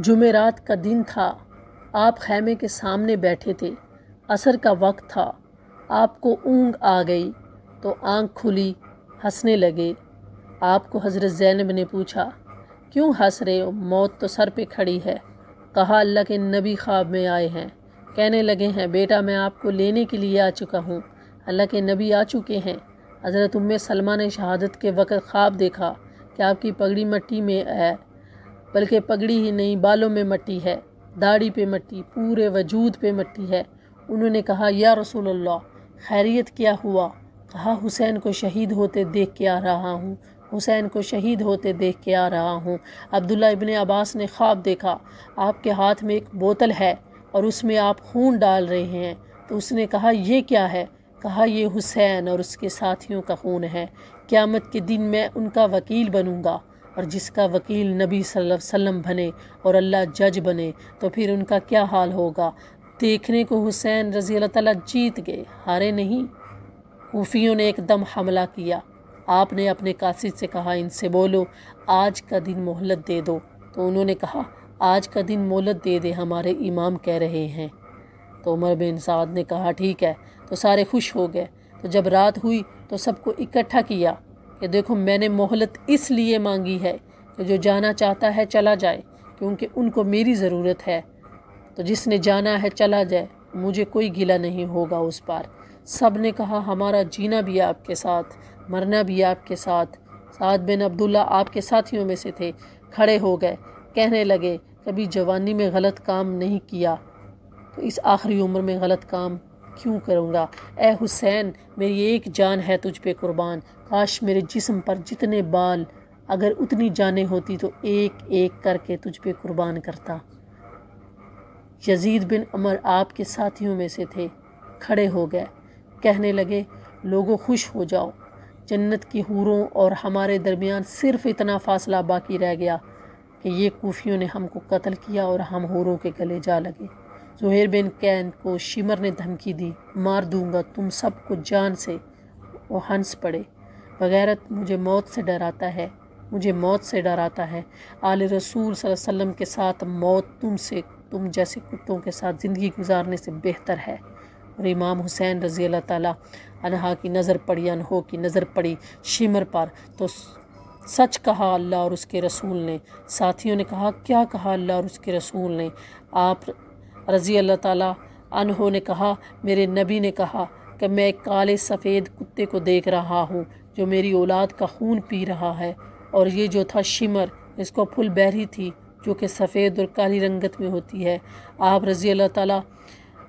جمعرات کا دن تھا، آپ خیمے کے سامنے بیٹھے تھے، عصر کا وقت تھا، آپ کو اونگ آ گئی تو آنکھ کھلی، ہنسنے لگے۔ آپ کو حضرت زینب نے پوچھا، کیوں ہنس رہے ہو؟ موت تو سر پہ کھڑی ہے۔ کہا، اللہ کے نبی خواب میں آئے ہیں، کہنے لگے ہیں بیٹا میں آپ کو لینے کے لیے آ چکا ہوں۔ اللہ کے نبی آ چکے ہیں۔ حضرت ام سلمہ نے شہادت کے وقت خواب دیکھا کہ آپ کی پگڑی مٹی میں ہے، بلکہ پگڑی ہی نہیں، بالوں میں مٹی ہے، داڑھی پہ مٹی، پورے وجود پہ مٹی ہے۔ انہوں نے کہا، یا رسول اللہ خیریت کیا ہوا؟ کہا، حسین کو شہید ہوتے دیکھ کے آ رہا ہوں، حسین کو شہید ہوتے دیکھ کے آ رہا ہوں۔ عبداللہ ابن عباس نے خواب دیکھا، آپ کے ہاتھ میں ایک بوتل ہے اور اس میں آپ خون ڈال رہے ہیں۔ تو اس نے کہا، یہ کیا ہے؟ کہا، یہ حسین اور اس کے ساتھیوں کا خون ہے۔ قیامت کے دن میں ان کا وکیل بنوں گا، اور جس کا وکیل نبی صلی اللہ علیہ وسلم بنے اور اللہ جج بنے تو پھر ان کا کیا حال ہوگا۔ دیکھنے کو حسین رضی اللہ تعالیٰ جیت گئے، ہارے نہیں۔ کوفیوں نے ایک دم حملہ کیا۔ آپ نے اپنے قاصد سے کہا، ان سے بولو آج کا دن مہلت دے دو۔ تو انہوں نے کہا، آج کا دن مہلت دے دے، ہمارے امام کہہ رہے ہیں۔ تو عمر بن سعد نے کہا، ٹھیک ہے۔ تو سارے خوش ہو گئے۔ تو جب رات ہوئی تو سب کو اکٹھا کیا کہ دیکھو میں نے مہلت اس لیے مانگی ہے کہ جو جانا چاہتا ہے چلا جائے، کیونکہ ان کو میری ضرورت ہے۔ تو جس نے جانا ہے چلا جائے، مجھے کوئی گلہ نہیں ہوگا اس پر۔ سب نے کہا، ہمارا جینا بھی آپ کے ساتھ، مرنا بھی آپ کے ساتھ۔ سعد بن عبداللہ آپ کے ساتھیوں میں سے تھے، کھڑے ہو گئے، کہنے لگے، کبھی جوانی میں غلط کام نہیں کیا تو اس آخری عمر میں غلط کام کیوں کروں گا؟ اے حسین، میری ایک جان ہے تجھ پہ قربان، کاش میرے جسم پر جتنے بال، اگر اتنی جانیں ہوتی تو ایک ایک کر کے تجھ پہ قربان کرتا۔ یزید بن عمر آپ کے ساتھیوں میں سے تھے، کھڑے ہو گئے، کہنے لگے، لوگوں خوش ہو جاؤ، جنت کی حوروں اور ہمارے درمیان صرف اتنا فاصلہ باقی رہ گیا کہ یہ کوفیوں نے ہم کو قتل کیا اور ہم حوروں کے گلے جا لگے۔ زہیر بن کین کو شمر نے دھمکی دی، مار دوں گا تم سب کو جان سے۔ وہ ہنس پڑے، بغیرت مجھے موت سے ڈراتا ہے، مجھے موت سے ڈراتا ہے۔ آل رسول صلی اللہ علیہ وسلم کے ساتھ موت تم جیسے کتوں کے ساتھ زندگی گزارنے سے بہتر ہے۔ اور امام حسین رضی اللہ تعالیٰ عنہ کی نظر پڑی، انہوں کی نظر پڑی شمر پر، تو سچ کہا اللہ اور اس کے رسول نے۔ ساتھیوں نے کہا، کیا کہا اللہ اور اس کے رسول نے؟ آپ رضی اللہ تعالیٰ عنہ نے کہا، میرے نبی نے کہا کہ میں ایک کالے سفید کتے کو دیکھ رہا ہوں جو میری اولاد کا خون پی رہا ہے، اور یہ جو تھا شمر، اس کو پھل بہری تھی جو کہ سفید اور کالی رنگت میں ہوتی ہے۔ آپ رضی اللہ تعالیٰ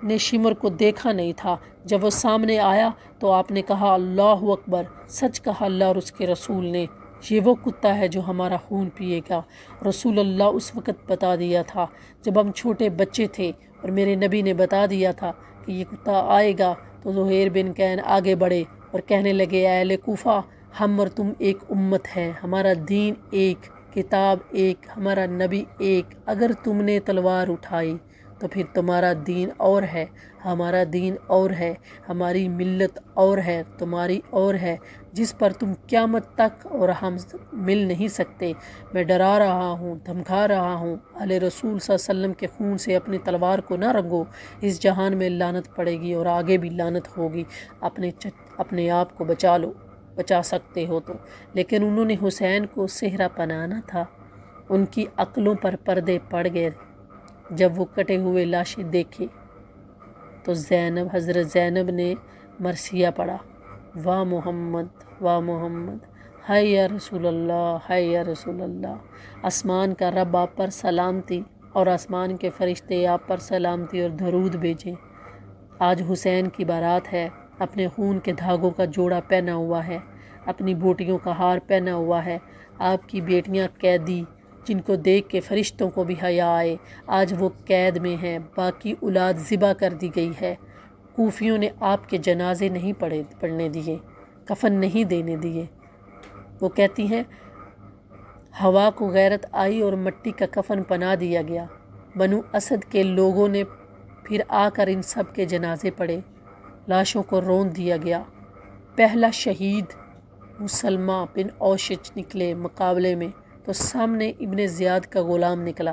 نے شمر کو دیکھا نہیں تھا، جب وہ سامنے آیا تو آپ نے کہا، اللہ اکبر، سچ کہا اللہ اور اس کے رسول نے، یہ وہ کتا ہے جو ہمارا خون پیے گا۔ رسول اللہ اس وقت بتا دیا تھا جب ہم چھوٹے بچے تھے، اور میرے نبی نے بتا دیا تھا کہ یہ کتا آئے گا۔ تو زہیر بن کین آگے بڑھے اور کہنے لگے، اے اہل کوفہ، ہم اور تم ایک امت ہیں، ہمارا دین ایک، کتاب ایک، ہمارا نبی ایک۔ اگر تم نے تلوار اٹھائی تو پھر تمہارا دین اور ہے، ہمارا دین اور ہے، ہماری ملت اور ہے، تمہاری اور ہے، جس پر تم قیامت تک اور ہم مل نہیں سکتے۔ میں ڈرا رہا ہوں، دھمکا رہا ہوں، اہل رسول صلی اللہ علیہ وسلم کے خون سے اپنی تلوار کو نہ رنگو، اس جہان میں لعنت پڑے گی اور آگے بھی لعنت ہوگی، اپنے آپ کو بچا لو، بچا سکتے ہو تو۔ لیکن انہوں نے حسین کو صحرا بنانا تھا، ان کی عقلوں پر پردے پڑ گئے۔ جب وہ کٹے ہوئے لاشیں دیکھے تو حضرت زینب نے مرثیہ پڑھا، واہ محمد، واہ محمد، ہے یا رسول اللہ، ہے یا رسول اللہ۔ آسمان کا رب آپ پر سلامتی اور آسمان کے فرشتے آپ پر سلامتی اور درود بھیجیں۔ آج حسین کی بارات ہے، اپنے خون کے دھاگوں کا جوڑا پہنا ہوا ہے، اپنی بوٹیوں کا ہار پہنا ہوا ہے۔ آپ کی بیٹیاں قیدی، جن کو دیکھ کے فرشتوں کو بھی حیا آئے، آج وہ قید میں ہیں، باقی اولاد ذبح کر دی گئی ہے۔ کوفیوں نے آپ کے جنازے نہیں پڑھنے دیے، کفن نہیں دینے دیے۔ وہ کہتی ہیں، ہوا کو غیرت آئی اور مٹی کا کفن پہنا دیا گیا۔ بنو اسد کے لوگوں نے پھر آ کر ان سب کے جنازے پڑھے، لاشوں کو رون دیا گیا۔ پہلا شہید مسلمہ بن اوشج نکلے مقابلے میں تو سامنے ابن زیاد کا غلام نکلا،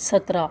17।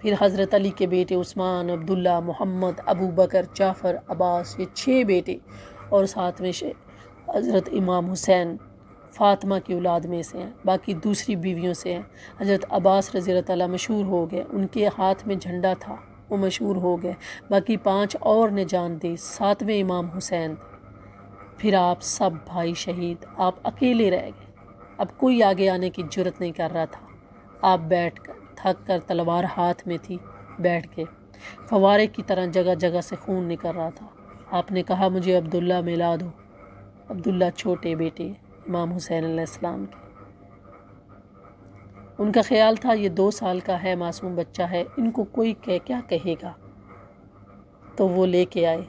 پھر حضرت علی کے بیٹے عثمان، عبداللہ، محمد، ابو بکر، جعفر، عباس، یہ 6 بیٹے، اور ساتھ میں حضرت امام حسین فاطمہ کی اولاد میں سے ہیں، باقی دوسری بیویوں سے ہیں۔ حضرت عباس رضی اللہ تعالیٰ مشہور ہو گئے، ان کے ہاتھ میں جھنڈا تھا، وہ مشہور ہو گئے، باقی 5 اور نے جان دی، 7ویں امام حسین تھے۔ پھر آپ سب بھائی شہید، آپ اکیلے رہ گئے، اب کوئی آگے آنے کی جرت نہیں کر رہا تھا۔ آپ بیٹھ کر تھک کر، تلوار ہاتھ میں تھی، بیٹھ گئے، فوارے کی طرح جگہ جگہ سے خون نکل رہا تھا۔ آپ نے کہا مجھے عبداللہ ملا دو۔ عبداللہ چھوٹے بیٹے امام حسین علیہ السلام کے، ان کا خیال تھا یہ 2 سال کا ہے، معصوم بچہ ہے، ان کو کوئی کیا کہے گا، تو وہ لے کے آئے۔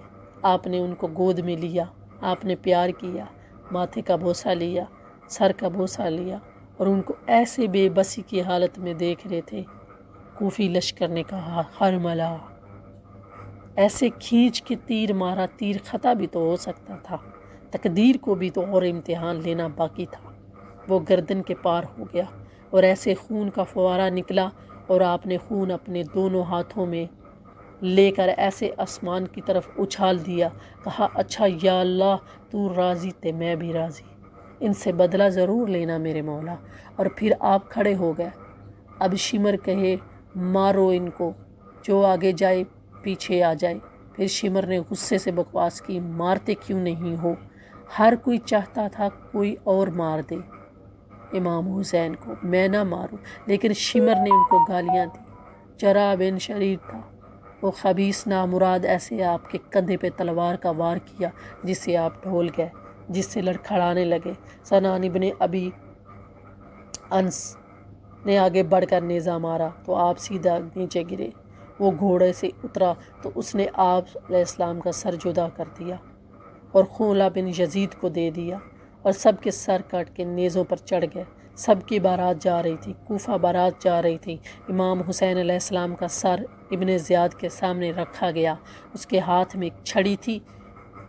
آپ نے ان کو گود میں لیا، آپ نے پیار کیا، ماتھے کا بوسہ لیا، سر کا بوسہ لیا، اور ان کو ایسے بے بسی کی حالت میں دیکھ رہے تھے۔ کوفی لشکر نے کہا حرملہ، ایسے کھینچ کے تیر مارا، تیر خطا بھی تو ہو سکتا تھا، تقدیر کو بھی تو اور امتحان لینا باقی تھا۔ وہ گردن کے پار ہو گیا اور ایسے خون کا فوارہ نکلا، اور آپ نے خون اپنے دونوں ہاتھوں میں لے کر ایسے آسمان کی طرف اچھال دیا، کہا اچھا یا اللہ تو راضی تے میں بھی راضی، ان سے بدلہ ضرور لینا میرے مولا۔ اور پھر آپ کھڑے ہو گئے، اب شمر کہے مارو ان کو، جو آگے جائے پیچھے آ جائے۔ پھر شمر نے غصے سے بکواس کی، مارتے کیوں نہیں ہو؟ ہر کوئی چاہتا تھا کوئی اور مار دے امام حسین کو، میں نہ ماروں، لیکن شمر نے ان کو گالیاں دی۔ جرا بن شریر تھا، وہ خبیث نامراد ایسے آپ کے کندھے پہ تلوار کا وار کیا، جس سے آپ ڈھول گئے، جس سے لڑکھڑانے لگے۔ سنان ابن ابی انس نے آگے بڑھ کر نیزہ مارا تو آپ سیدھا نیچے گرے۔ وہ گھوڑے سے اترا تو اس نے آپ علیہ السلام کا سر جدا کر دیا اور خولہ بن یزید کو دے دیا، اور سب کے سر کاٹ کے نیزوں پر چڑھ گئے۔ سب کی بارات جا رہی تھی، کوفہ بارات جا رہی تھی۔ امام حسین علیہ السلام کا سر ابن زیاد کے سامنے رکھا گیا، اس کے ہاتھ میں ایک چھڑی تھی،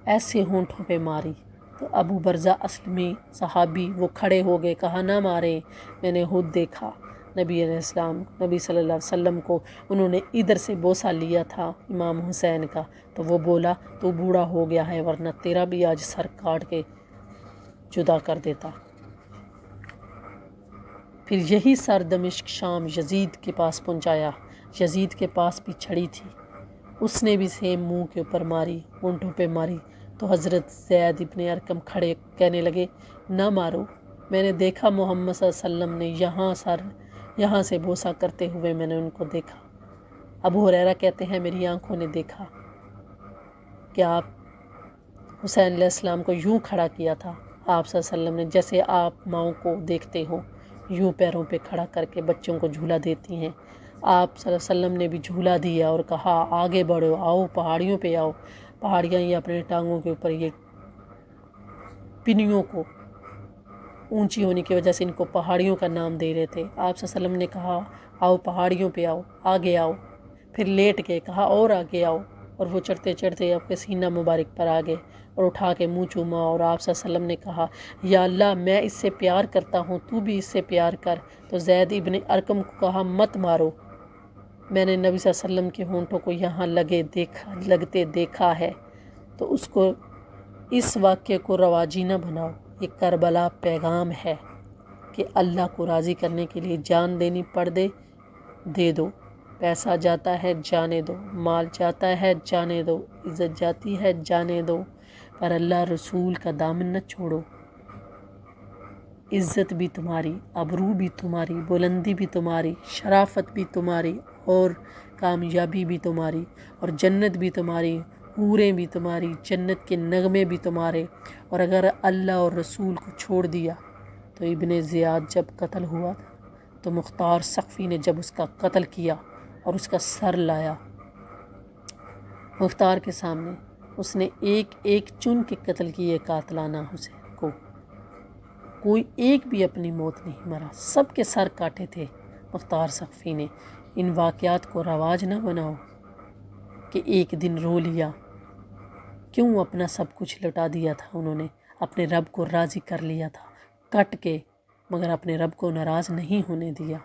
ایسے ہونٹوں پہ ماری تو ابو برزہ اسلمی صحابی وہ کھڑے ہو گئے، کہا نہ مارے، میں نے خود دیکھا نبی علیہ السلام، نبی صلی اللہ علیہ وسلم کو انہوں نے ادھر سے بوسہ لیا تھا امام حسین کا، تو وہ بولا تو بوڑھا ہو گیا ہے، ورنہ تیرا بھی آج سر کاٹ کے جدا کر دیتا۔ پھر یہی سر دمشق شام یزید کے پاس پہنچایا، یزید کے پاس بھی چھڑی تھی، اس نے بھی سیم منہ کے اوپر ماری، ہونٹوں پہ ماری، تو حضرت زید ابن ارقم کھڑے کہنے لگے نہ مارو، میں نے دیکھا محمد صلی اللہ علیہ وسلم نے یہاں سے بوسہ کرتے ہوئے میں نے ان کو دیکھا۔ ابو ہریرہ کہتے ہیں میری آنکھوں نے دیکھا کہ آپ حسین علیہ السلام کو یوں کھڑا کیا تھا، آپ صلی اللہ علیہ وسلم نے جیسے آپ ماؤں کو دیکھتے ہو یوں پیروں پہ کھڑا کر کے بچوں کو جھولا دیتی ہیں، آپ صلی اللہ علیہ وسلم نے بھی جھولا دیا اور کہا آگے بڑھو، آؤ پہاڑیوں پہ آؤ۔ پہاڑیاں یہ اپنے ٹانگوں کے اوپر یہ پنیوں کو اونچی ہونے کی وجہ سے ان کو پہاڑیوں کا نام دے رہے تھے۔ آپ صلی اللہ علیہ وسلم نے کہا آؤ پہاڑیوں پہ آؤ، آگے آؤ، پھر لیٹ کے کہا اور آگے آؤ، اور وہ چڑھتے چڑھتے آپ کے سینہ مبارک پر آ گئے اور اٹھا کے منہ چوما، اور آپ صلی اللہ علیہ وسلم نے کہا یا اللہ میں اس سے پیار کرتا ہوں، تو بھی اس سے پیار کر۔ تو زید ابن ارقم کو کہا مت مارو، میں نے نبی صلی اللہ علیہ وسلم کے ہونٹوں کو یہاں لگتے دیکھا ہے، تو اس واقعے کو رواجی نہ بناؤ، یہ کربلا پیغام ہے کہ اللہ کو راضی کرنے کے لیے جان دینی پڑ دے دو، پیسہ جاتا ہے جانے دو، مال جاتا ہے جانے دو، عزت جاتی ہے جانے دو، پر اللہ رسول کا دامن نہ چھوڑو۔ عزت بھی تمہاری، ابرو بھی تمہاری، بلندی بھی تمہاری، شرافت بھی تمہاری، اور کامیابی بھی تمہاری، اور جنت بھی تمہاری، حوریں بھی تمہاری، جنت کے نغمے بھی تمہارے۔ اور اگر اللہ اور رسول کو چھوڑ دیا تو ابن زیاد جب قتل ہوا تو مختار سقفی نے جب اس کا قتل کیا اور اس کا سر لایا مختار کے سامنے، اس نے ایک ایک چن کے قتل کیے قاتلانہ حسین کو، کوئی ایک بھی اپنی موت نہیں مرا، سب کے سر کاٹے تھے مختار سقفی نے۔ ان واقعات کو رواج نہ بناؤ کہ ایک دن رو لیا، کیوں اپنا سب کچھ لٹا دیا تھا انہوں نے، اپنے رب کو راضی کر لیا تھا کٹ کے، مگر اپنے رب کو ناراض نہیں ہونے دیا۔